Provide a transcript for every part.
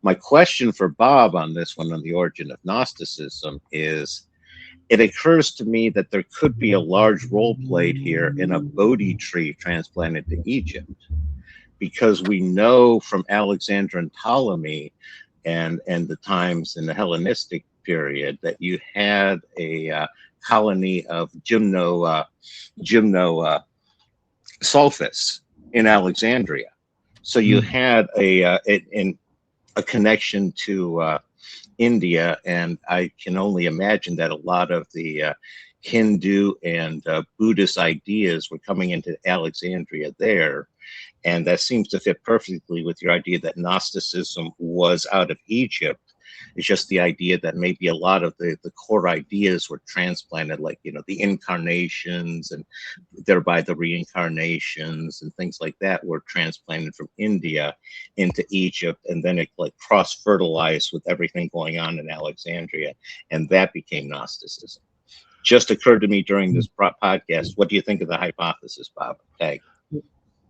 My question for Bob on this one, on the origin of Gnosticism, is it occurs to me that there could be a large role played here in a Bodhi tree transplanted to Egypt, because we know from Alexander and Ptolemy and the times in the Hellenistic period that you had a colony of gymno sophists in Alexandria. So you had a connection to India, and I can only imagine that a lot of the Hindu and Buddhist ideas were coming into Alexandria there. And that seems to fit perfectly with your idea that Gnosticism was out of Egypt. It's just the idea that maybe a lot of the core ideas were transplanted, like, you know, the incarnations and thereby the reincarnations and things like that were transplanted from India into Egypt, and then it like cross-fertilized with everything going on in Alexandria, and that became Gnosticism. Just occurred to me during this podcast. What do you think of the hypothesis, Bob? Tag.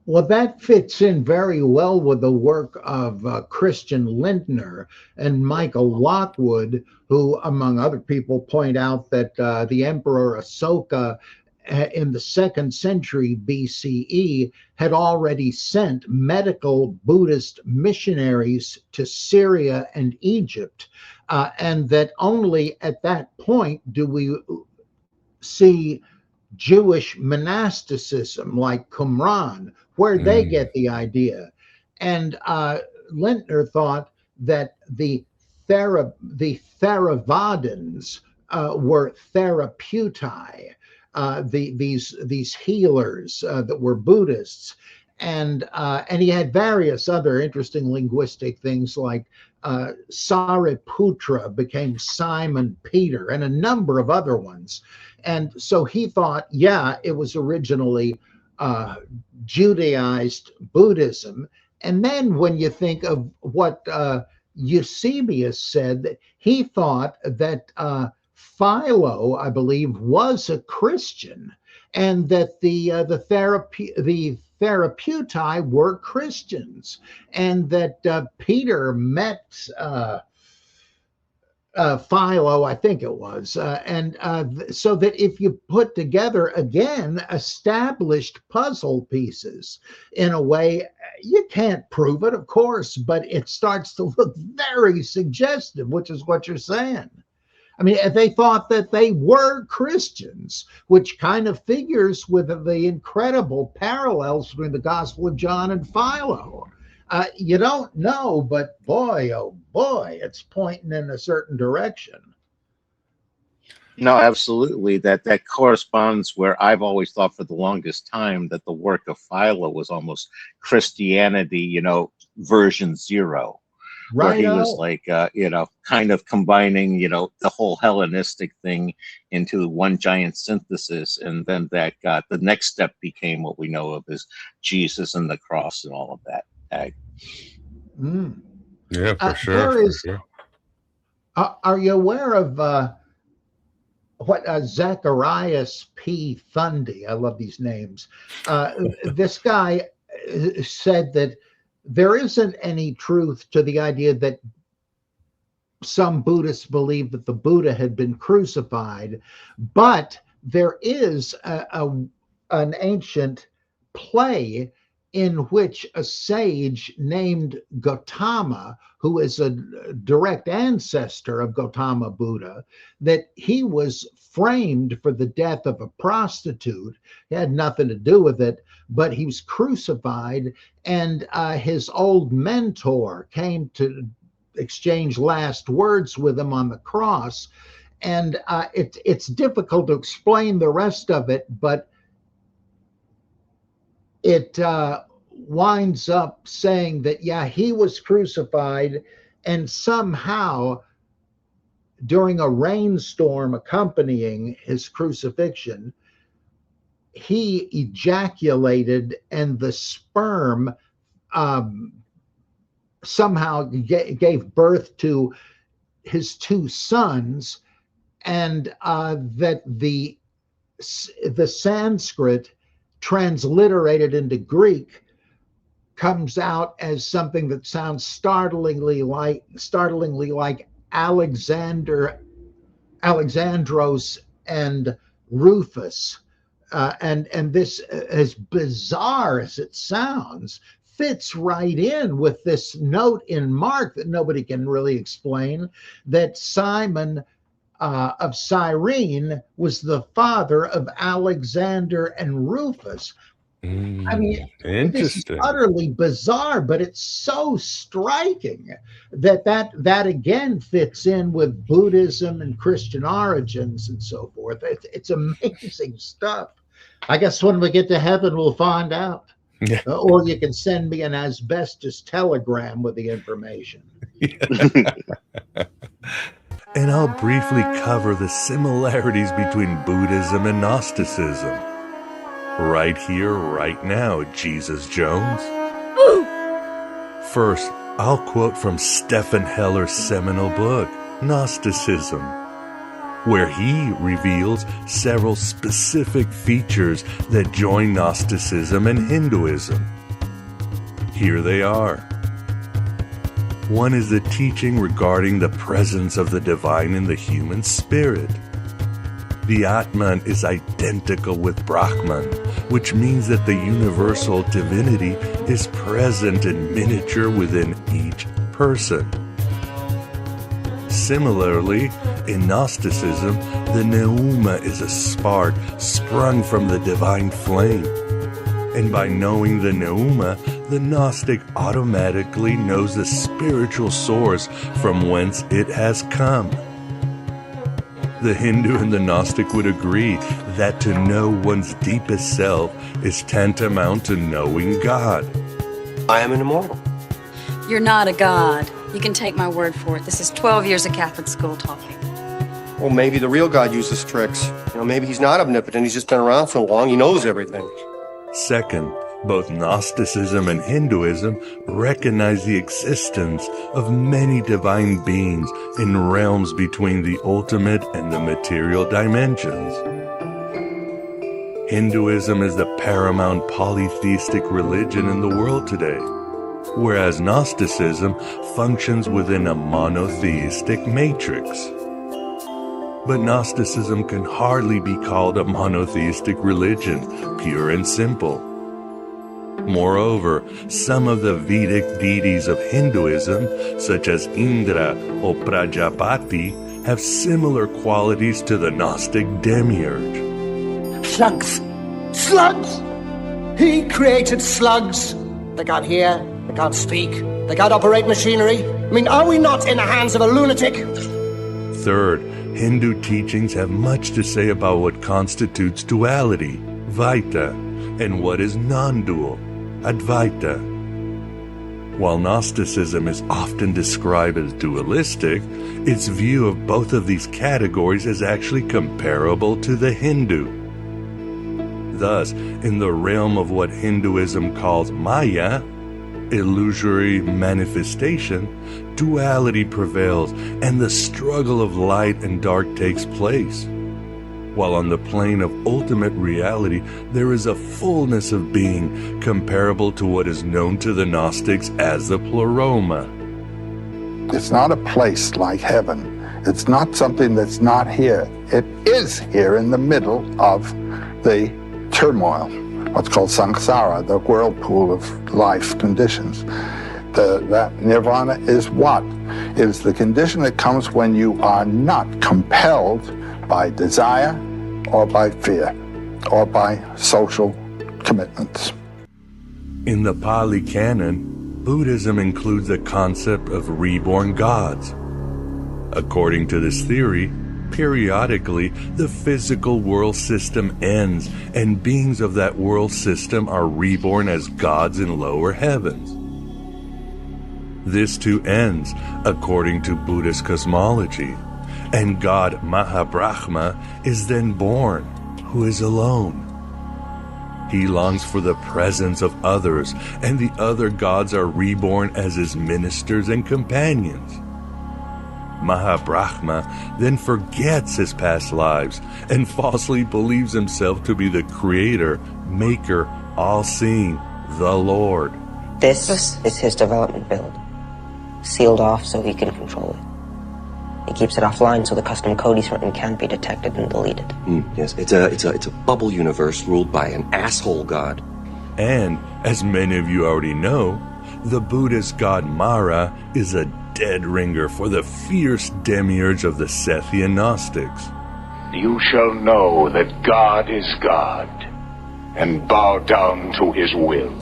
Well, that fits in very well with the work of Christian Lindner and Michael Lockwood, who, among other people, point out that the Emperor Asoka in the 2nd century BCE had already sent medical Buddhist missionaries to Syria and Egypt, and that only at that point do we see Jewish monasticism like Qumran, where they get the idea. And Lintner thought that the Theravadins were therapeutai, these healers that were Buddhists. And he had various other interesting linguistic things, like Sariputra became Simon Peter, and a number of other ones. And so he thought, yeah, it was originally Judaized Buddhism. And then when you think of what Eusebius said, he thought that Philo, I believe, was a Christian, and that the Therapeutai were Christians, and that Peter met Philo, I think it was, so that if you put together, again, established puzzle pieces in a way, you can't prove it, of course, but it starts to look very suggestive, which is what you're saying. I mean, they thought that they were Christians, which kind of figures with the incredible parallels between the Gospel of John and Philo. You don't know, but boy, oh boy, it's pointing in a certain direction. No, absolutely. That corresponds where I've always thought for the longest time that the work of Philo was almost Christianity, you know, version 0. Where Right. he was like, you know, kind of combining, you know, the whole Hellenistic thing into one giant synthesis. And then that got, the next step became what we know of as Jesus and the cross and all of that. Yeah, for sure. There is, are you aware of what Zacharias P. Thundy? I love these names. This guy said that there isn't any truth to the idea that some Buddhists believe that the Buddha had been crucified, but there is an ancient play in which a sage named Gautama, who is a direct ancestor of Gautama Buddha, that he was framed for the death of a prostitute. He had nothing to do with it, but he was crucified, and his old mentor came to exchange last words with him on the cross. And it's difficult to explain the rest of it, but it winds up saying that, yeah, he was crucified, and somehow during a rainstorm accompanying his crucifixion, he ejaculated, and the sperm somehow gave birth to his 2 sons, and that the Sanskrit transliterated into Greek comes out as something that sounds startlingly like Alexandros and Rufus. And this, as bizarre as it sounds, fits right in with this note in Mark that nobody can really explain, that Simon of Cyrene was the father of Alexander and Rufus. I mean, this is Interesting. utterly bizarre, but it's so striking that again fits in with Buddhism and Christian origins and so forth. It's amazing stuff. I guess when we get to heaven, we'll find out. Yeah. Or you can send me an asbestos telegram with the information. And I'll briefly cover the similarities between Buddhism and Gnosticism. Right here, right now, Jesus Jones. First, I'll quote from Stephen Heller's seminal book, Gnosticism, where he reveals several specific features that join Gnosticism and Hinduism. Here they are. One is the teaching regarding the presence of the divine in the human spirit. The Atman is identical with Brahman, which means that the universal divinity is present in miniature within each person. Similarly, in Gnosticism, the Pneuma is a spark sprung from the divine flame. And by knowing the Pneuma, the Gnostic automatically knows the spiritual source from whence it has come. The Hindu and the Gnostic would agree that to know one's deepest self is tantamount to knowing God. I am an immortal. You're not a god. You can take my word for it. This is 12 years of Catholic school talking. Well, maybe the real God uses tricks. Maybe he's not omnipotent. He's just been around so long, he knows everything. Second, both Gnosticism and Hinduism recognize the existence of many divine beings in realms between the ultimate and the material dimensions. Hinduism is the paramount polytheistic religion in the world today, whereas Gnosticism functions within a monotheistic matrix. But Gnosticism can hardly be called a monotheistic religion, pure and simple. Moreover, some of the Vedic deities of Hinduism, such as Indra or Prajapati, have similar qualities to the Gnostic demiurge. Slugs! Slugs! He created slugs. They can't hear, they can't speak, they can't operate machinery. I mean, are we not in the hands of a lunatic? Third, Hindu teachings have much to say about what constitutes duality, Vaita, and what is non-dual, Advaita. While Gnosticism is often described as dualistic, its view of both of these categories is actually comparable to the Hindu. Thus, in the realm of what Hinduism calls Maya, illusory manifestation, duality prevails and the struggle of light and dark takes place. While on the plane of ultimate reality, there is a fullness of being comparable to what is known to the Gnostics as the pleroma. It's not a place like heaven. It's not something that's not here. It is here in the middle of the turmoil, what's called samsara, the whirlpool of life conditions. That nirvana is what? It is the condition that comes when you are not compelled by desire or by fear or by social commitments. In the Pali Canon, Buddhism includes the concept of reborn gods. According to this theory, periodically the physical world system ends and beings of that world system are reborn as gods in lower heavens. This too ends, according to Buddhist cosmology, and God Mahabrahma is then born, who is alone. He longs for the presence of others, and the other gods are reborn as his ministers and companions. Mahabrahma then forgets his past lives and falsely believes himself to be the creator, maker, all-seeing, the Lord, This is his development build. Sealed off so he can control it. He keeps it offline so the custom code he's written can't be detected and deleted. Yes, it's a bubble universe ruled by an asshole god. And, as many of you already know, the Buddhist god Mara is a dead ringer for the fierce demiurge of the Sethian Gnostics. You shall know that God is God, and bow down to his will.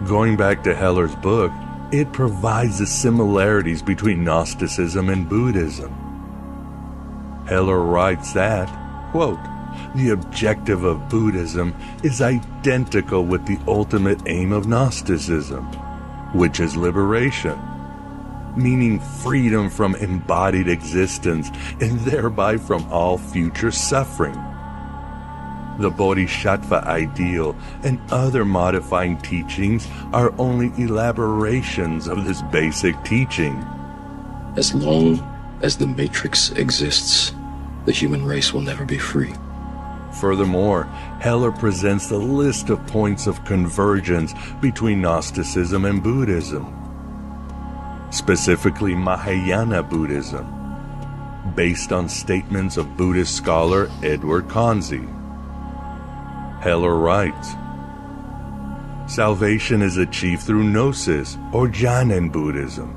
Going back to Heller's book, it provides the similarities between Gnosticism and Buddhism. Heller writes that, quote, the objective of Buddhism is identical with the ultimate aim of Gnosticism, which is liberation, meaning freedom from embodied existence and thereby from all future suffering. The Bodhisattva ideal and other modifying teachings are only elaborations of this basic teaching. As long as the Matrix exists, the human race will never be free. Furthermore, Heller presents the list of points of convergence between Gnosticism and Buddhism, specifically Mahayana Buddhism, based on statements of Buddhist scholar Edward Kanzi. Heller writes, salvation is achieved through Gnosis or Jhana Buddhism.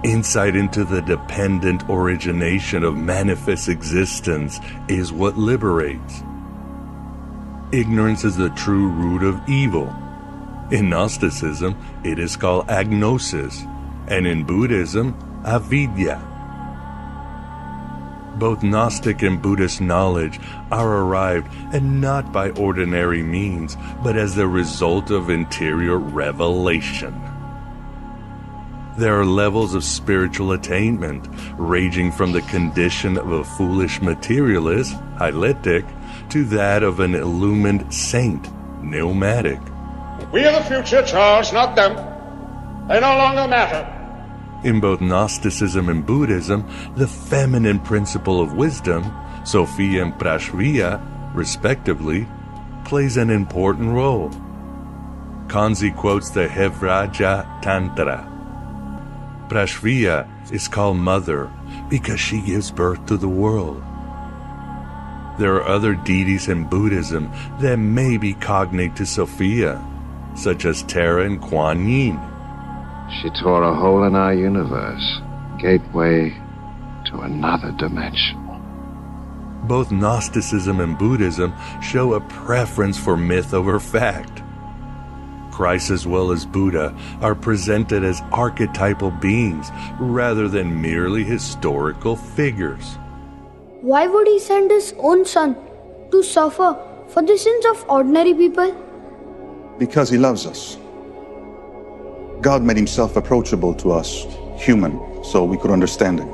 Insight into the dependent origination of manifest existence is what liberates. Ignorance is the true root of evil. In Gnosticism, it is called agnosis, and in Buddhism, avidya. Both Gnostic and Buddhist knowledge are arrived, and not by ordinary means, but as the result of interior revelation. There are levels of spiritual attainment, ranging from the condition of a foolish materialist, hyletic, to that of an illumined saint, pneumatic. We are the future, Charles, not them. They no longer matter. In both Gnosticism and Buddhism, the feminine principle of wisdom, Sophia and Prashvya, respectively, plays an important role. Kanzi quotes the Hevraja Tantra. Prashvya is called mother because she gives birth to the world. There are other deities in Buddhism that may be cognate to Sophia, such as Tara and Kuan Yin. She tore a hole in our universe, gateway to another dimension. Both Gnosticism and Buddhism show a preference for myth over fact. Christ as well as Buddha are presented as archetypal beings rather than merely historical figures. Why would he send his own son to suffer for the sins of ordinary people? Because he loves us. God made himself approachable to us, human, so we could understand him.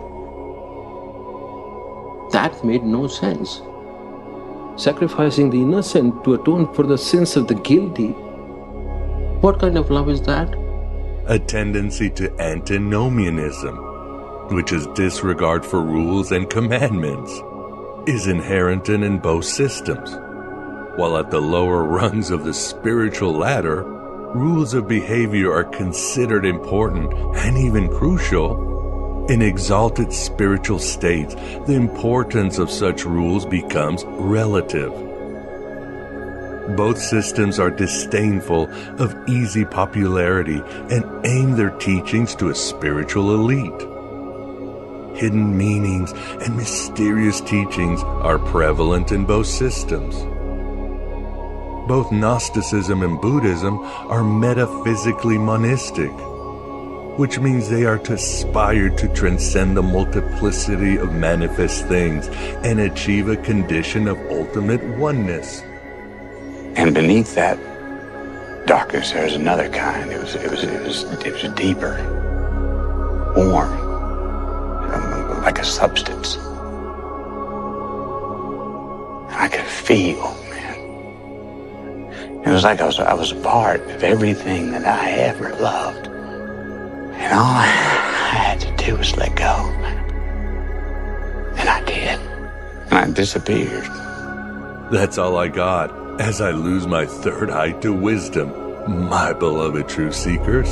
That made no sense. Sacrificing the innocent to atone for the sins of the guilty. What kind of love is that? A tendency to antinomianism, which is disregard for rules and commandments, is inherent in both systems. While at the lower rungs of the spiritual ladder, rules of behavior are considered important and even crucial, in exalted spiritual states, the importance of such rules becomes relative. Both systems are disdainful of easy popularity and aim their teachings to a spiritual elite. Hidden meanings and mysterious teachings are prevalent in both systems. Both Gnosticism and Buddhism are metaphysically monistic, which means they are to aspire to transcend the multiplicity of manifest things and achieve a condition of ultimate oneness. And beneath that darkness, there was another kind. It was deeper, warm, like a substance. I could feel. It was like I was a part of everything that I ever loved. And all I had to do was let go. And I did. And I disappeared. That's all I got as I lose my third eye to wisdom my beloved truth seekers.